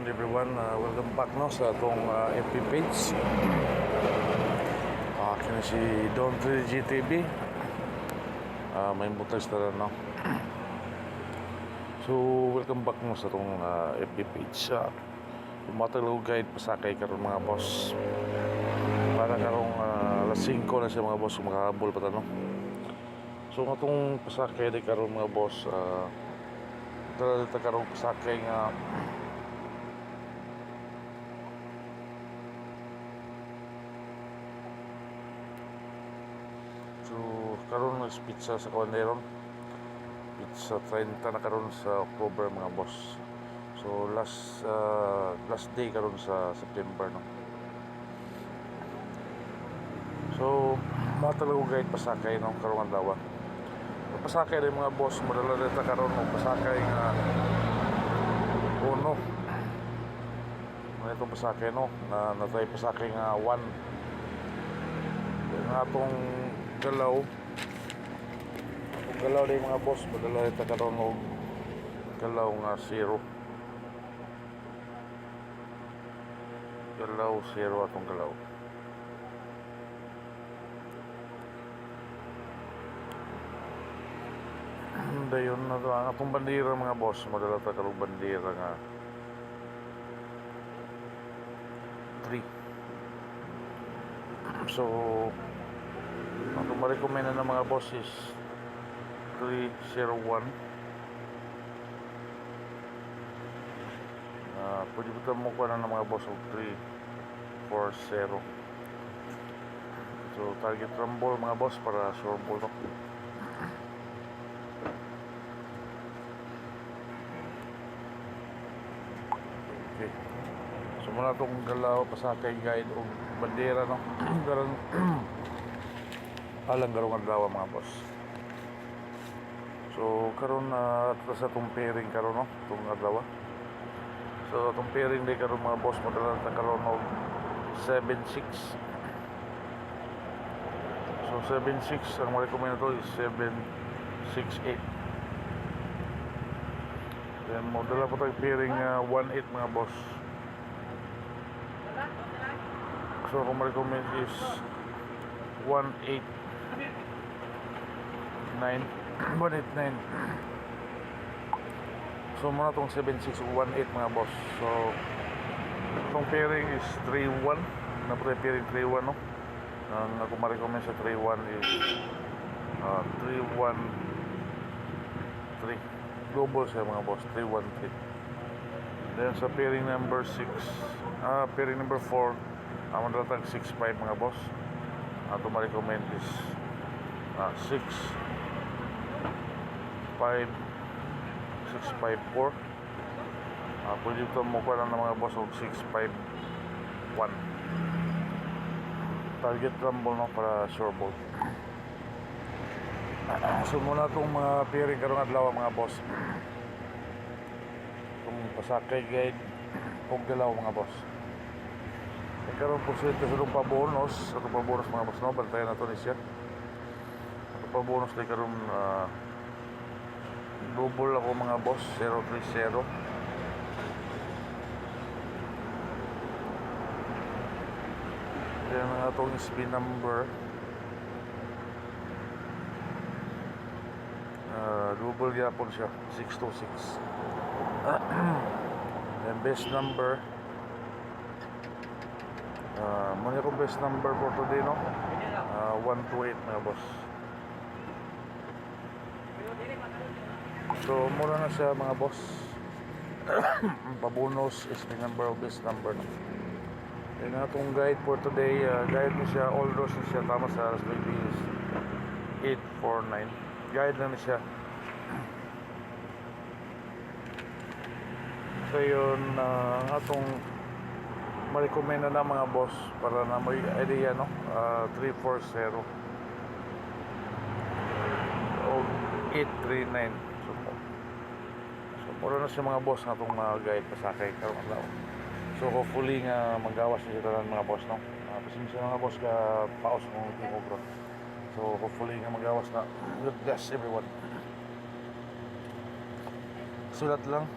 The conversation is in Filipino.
everyone, welcome back no sa atong FB page. Kini si Don 3GTV. May butas na no. So welcome back no sa atong FB page. Tumatalaw guide pasakay karon mga boss. Para karong alas 5 na siya mga boss, makahabol pa ta no. So atong pasakay di karon mga boss, tara dito karong pasakay nga karon ng pizza sa Kawanderon, pizza 30 na karon sa October mga boss. So last day karon sa September no. So matalaw guide pasakay no karong adlaw. Pasakay rin mga boss, madala dito karon no pasakay nga uno. Ano itong pasakay no na natay pasakay nga 1 nga atong galaw din mga boss, madala ito karon og galaw nga 0 atong galaw. Dayon na ito ang atong bandera mga boss, madala ito karon bandera nga 3. So ang ma-recommend na ng mga boss is 301. Pwede ba mo ko na ng mga boss of 340. So target rumble mga boss para sure ball no. Okay, so muna itong galaw pasakay guide o bandera no. Garang alang garong adlaw mga boss. So karon sa itong pairing karon no, itong adlaw. So itong pairing di karon mga boss, madala na karon og 7-6. So 7-6 ang ma-recommend ito is 7-6-8. Then modala po tayong pairing 1-8 mga boss. So kung ma-recommend is 1-8-9 189. So muna itong 7618 mga boss. So itong pairing is 31. Naputay pairing 31 no. Ang ako ma-recommend sa 31 is 313. Double siya mga boss, 313. Then sa pairing number 6, pairing number 4, ang madalatang 65 mga boss. Ako ma-recommend is 654. Pwede ito mo ko lang ng mga boss of 651. Target rumble no para sure ball. So muna itong mga pairing karong adlaw mga boss. Itong pasakay guide o galaw mga boss. Karon po siya ito sa pa-bonus. Ito pa-bonus mga boss no. Bantayan na ito ni siya. Ito pa-bonus na karon double ako mga boss, 030. Yan ang atong spin number. Double yapon siya, 626. And best number, muna kong best number for today no, 128 mga boss. So mura na siya mga boss. Pabonus is the number of best number no. Yan nga itong guide for today. Guide na siya, all rows na siya. Tama sa maybe is 849. Guide na siya. So yun, atong ma-recommend na mga boss para na may idea no, 340 o 839. So mura na siya mga boss na itong guide pasakay karong adlaw. So hopefully nga magawas na siya mga boss no. Pasensya mga boss ka paos ng tingog bro. So hopefully nga magawas na. God bless everyone. Sulat lang.